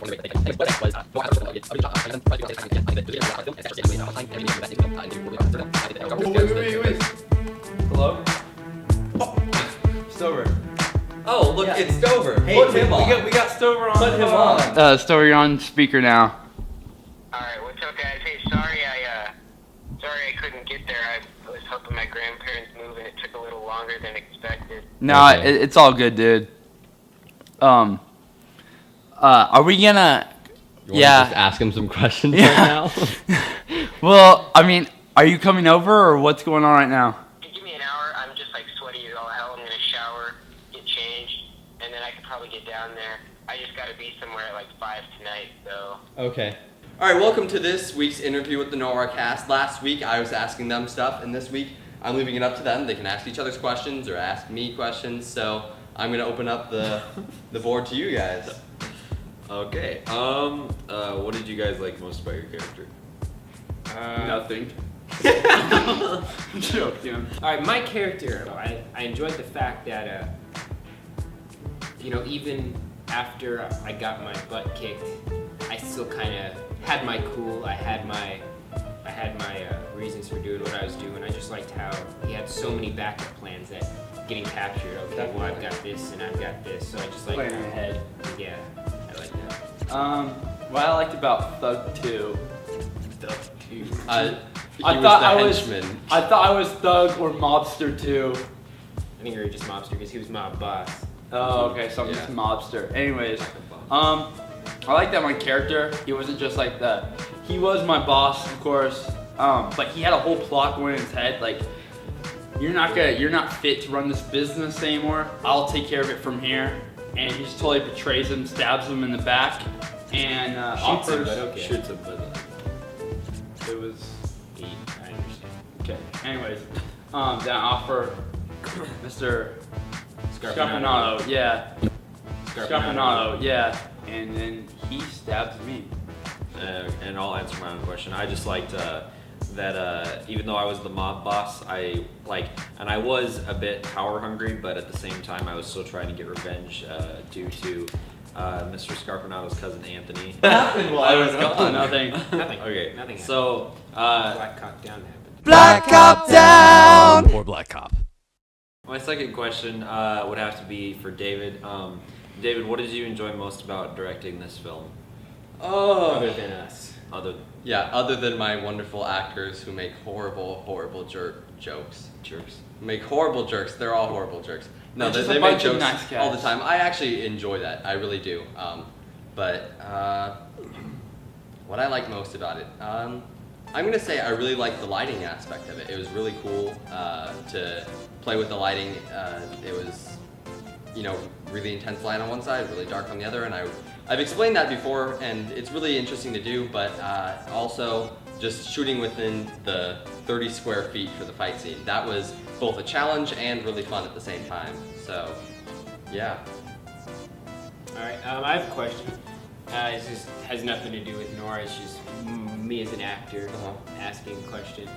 Wait. Hello? Stover. Oh, look, it's Stover. Hey, put him on. We got Stover on. Put him on. Stover, you're on speaker now. Alright, what's up, guys? Hey, sorry I couldn't get there. I was helping my grandparents move and it took a little longer than expected. No, it's all good, dude. Are we gonna... You want to just ask him some questions right now? Well, I mean, are you coming over or what's going on right now? Give me an hour. I'm just like sweaty as all hell. I'm gonna shower, get changed, and then I could probably get down there. I just gotta be somewhere at like 5 tonight, so... Okay. All right, welcome to this week's interview with the Noire cast. Last week I was asking them stuff, and this week I'm leaving it up to them. They can ask each other's questions or ask me questions, so I'm gonna open up the board to you guys. Okay. What did you guys like most about your character? Nothing. Joking. Alright, my character, I enjoyed the fact that, even after I got my butt kicked, I still kind of had my cool. I had my reasons for doing what I was doing. I just liked how he had so many backup plans that getting captured. Okay, well I've got this and I've got this, so I just like Plan ahead. Yeah, I like that. What I liked about Thug 2. Thug 2. He I was thought the I was henchman. I thought I was Thug or Mobster 2. I think you were just mobster because he was mob boss. Oh, okay, so I'm just Mobster. Anyways, I like that my character, he wasn't just like he was my boss, of course, but he had a whole plot going in his head, like, you're not fit to run this business anymore, I'll take care of it from here, and he just totally betrays him, stabs him in the back, and offers... Shoots him, but It was... I understand. Okay, anyways, that offer, Mr. Scarpinato, yeah. Scarpinato, yeah. And then he stabs me. and I'll answer my own question. I just liked that even though I was the mob boss, I was a bit power hungry, but at the same time I was still trying to get revenge due to Mr. Scarpinato's cousin Anthony. What happened while I was gone? Nothing. Nothing. Okay, Nothing. so Black Cock Down happened. Black Cop down. Or Black Cop. my second question would have to be for David. David, what did you enjoy most about directing this film? Other than us. Other than my wonderful actors who make horrible jokes. Make horrible jerks. They're all horrible jerks. No, they make jokes all the time. I actually enjoy that. I really do. But what I like most about it, I'm gonna say I really like the lighting aspect of it. It was really cool to play with the lighting. It was, really intense light on one side, really dark on the other, and I've explained that before, and it's really interesting to do, but also just shooting within the 30 square feet for the fight scene. That was both a challenge and really fun at the same time, so yeah. Alright, I have a question. It just has nothing to do with Nora, it's just me as an actor asking a question.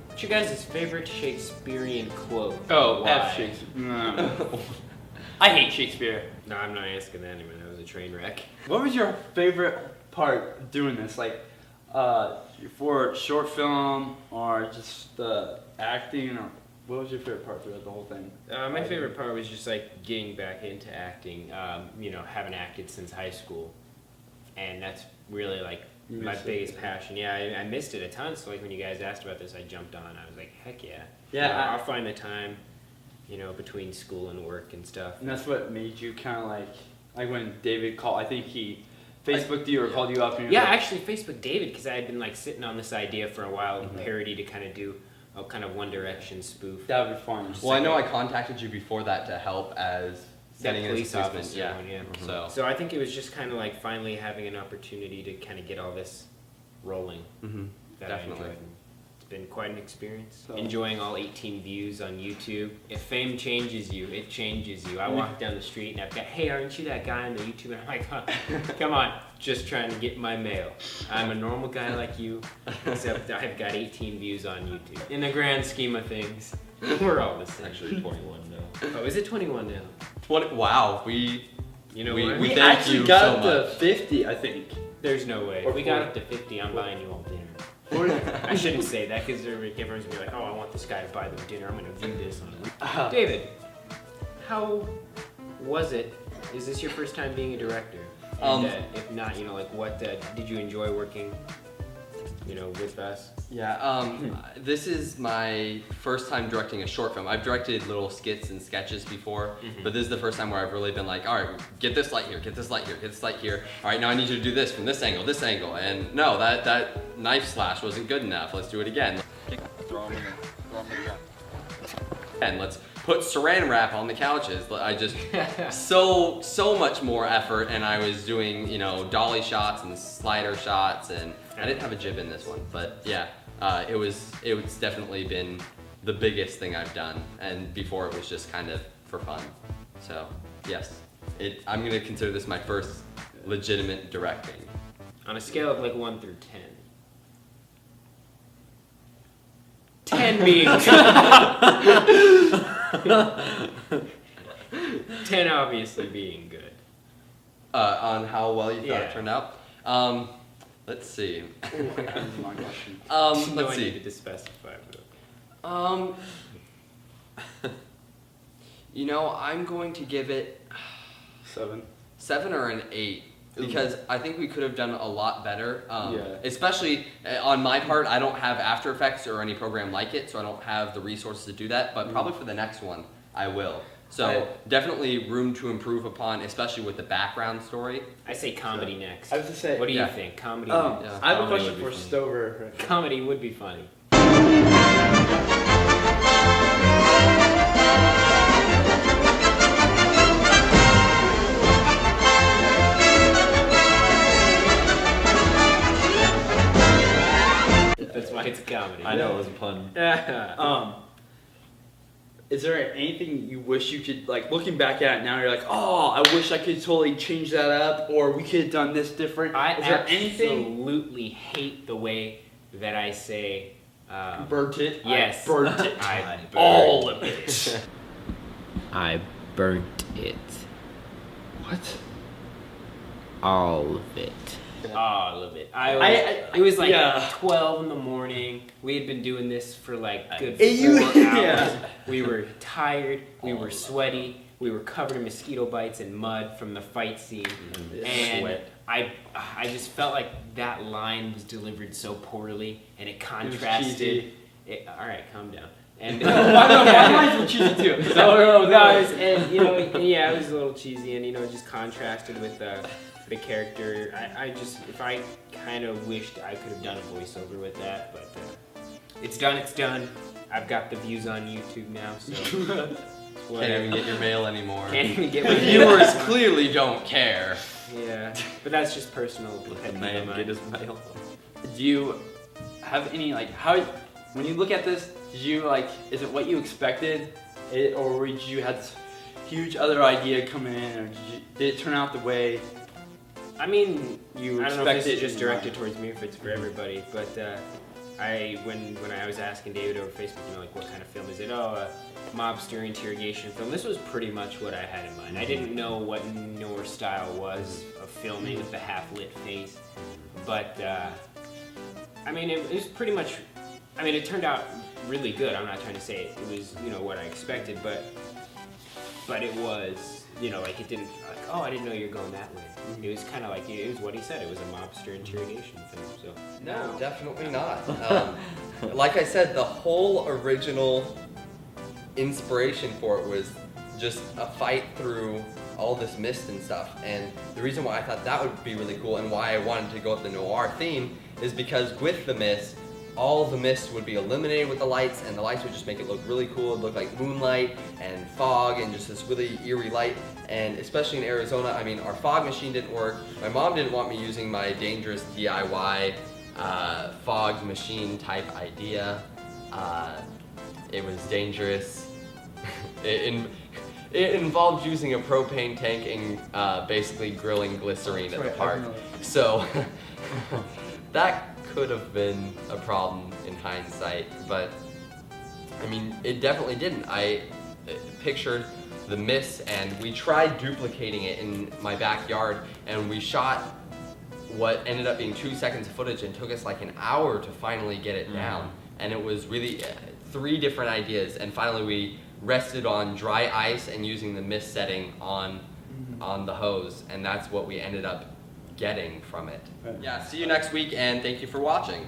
What's your guys' favorite Shakespearean quote? Oh, Why? F Shakespeare. No. I hate Shakespeare. No, I'm not asking that anymore. That was a train wreck. What was your favorite part doing this? Like, for short film or just acting, or what was your favorite part throughout the whole thing? My favorite part was just like getting back into acting. Having acted since high school, and that's really like my biggest passion. Yeah, I missed it a ton. So like when you guys asked about this, I jumped on. I was like, heck yeah. Yeah, I'll find the time. Between school and work and stuff. And that's what made you kind of like when David called, I think he Facebooked you or called you up. And I actually Facebooked David because I had been like sitting on this idea for a while, a parody to kind of do a kind of One Direction spoof. That would be fun. Well, I know I contacted you before that to help as setting in police policeman. officer. Yeah. Mm-hmm. So I think it was just kind of like finally having an opportunity to kind of get all this rolling. Mm-hmm. That Definitely. I enjoyed. It's been quite an experience. Enjoying all 18 views on YouTube. If fame changes you, it changes you. I walk down the street and I've got, hey, aren't you that guy on the YouTube? And I'm like, huh, come on, just trying to get my mail. I'm a normal guy like you, except I've got 18 views on YouTube. In the grand scheme of things, we're all the same. Actually, 21 now. Oh, is it 21 now? 20. Wow, we You know We- what? we We thank actually you got so up to much. 50, I think. There's no way. Or We got 40. up to 50. I'm buying you all dinner. 40. I shouldn't say that because everyone's gonna be like, oh, I want this guy to buy them dinner. I'm gonna view this on. Uh, David, how was it? Is this your first time being a director? And, if not, you know, like what did you enjoy working, you know, with us? Yeah, this is my first time directing a short film. I've directed little skits and sketches before, but this is the first time where I've really been like, all right, get this light here, get this light here, get this light here. All right, now I need you to do this from this angle, and no, that knife slash wasn't good enough. Let's do it again. And let's put saran wrap on the couches. I just so much more effort, and I was doing, you know, dolly shots and slider shots, and I didn't have a jib in this one, but yeah, it's definitely been the biggest thing I've done, and before it was just kind of for fun. So yes, I'm gonna consider this my first legitimate directing. On a scale of like 1 through 10. 10 being 10 obviously being good. On how well you thought Yeah. it turned out. Let's see. That was my question. No, Let's I see. needed to specify. But You know, I'm going to give it 7. 7 or an 8 because I think we could have done a lot better. Yeah. Especially on my part, I don't have After Effects or any program like it, so I don't have the resources to do that. But probably for the next one, I will. So definitely room to improve upon, especially with the background story. I say comedy next. I was to say. What do you Yeah. think? Comedy. Yeah. I have a Comedy question would for be funny. Stover. Comedy would be funny. That's why it's comedy. I know it was a pun. Is there anything you wish you could, like, looking back at it now, you're like, oh, I wish I could totally change that up, or we could have done this different? I Is there anything? absolutely hate the way that I say. Burnt it? Yes. I burnt it. I burnt All of it. I burnt it. What? All of it. All of it. It was like yeah. 12 in the morning. We had been doing this for like good 4 You- hours. yeah. We were tired. We were sweaty. We were covered in mosquito bites and mud from the fight scene. And Sweat. I just felt like that line was delivered so poorly, and it It was contrasted. cheesy. All right, calm down. And My lines were cheesy too. no, it was, and you know, yeah, it was a little cheesy, and you know, it just contrasted with the character. If I kind of wished I could have done a voiceover with that, but it's done. It's done. I've got the views on YouTube now, so Can't even get your mail anymore. Can't even get my Viewers clearly don't care. Yeah, but that's just personal. pet peeve of mine. mail. Do you have any, like, how, when you look at this, did you, like, is it what you expected? Or did you have this huge other idea coming in, or did it turn out the way I mean, you I don't know if this expected? is just directed towards me, or if it's for everybody, but when I was asking David over Facebook, you know, like what kind of film is it? Oh, a mobster interrogation film. This was pretty much what I had in mind. I didn't know what Noire style was of filming with the half-lit face, but I mean, it was pretty much. I mean, it turned out really good. I'm not trying to say it was, you know, what I expected, but it was, you know, like it didn't. Like, oh, I didn't know you were going that way. It was kind of like it was what he said. It was a mobster interrogation film. So No, definitely not. Like I said, the whole original inspiration for it was just a fight through all this mist and stuff. And the reason why I thought that would be really cool and why I wanted to go with the noir theme is because with the mist, all the mist would be eliminated with the lights, and the lights would just make it look really cool. It'd look like moonlight and fog and just this really eerie light. And especially in Arizona, I mean, our fog machine didn't work. My mom didn't want me using my dangerous DIY fog machine type idea. It was dangerous. It involved using a propane tank and basically grilling glycerine at the park. So that could have been a problem in hindsight, but I mean, it definitely didn't. I pictured the mist, and we tried duplicating it in my backyard, and we shot what ended up being 2 seconds of footage and took us like an hour to finally get it down. And it was really 3 different ideas, and finally we rested on dry ice and using the mist setting on the hose, and that's what we ended up getting from it. Right. Yeah, see you next week, and thank you for watching.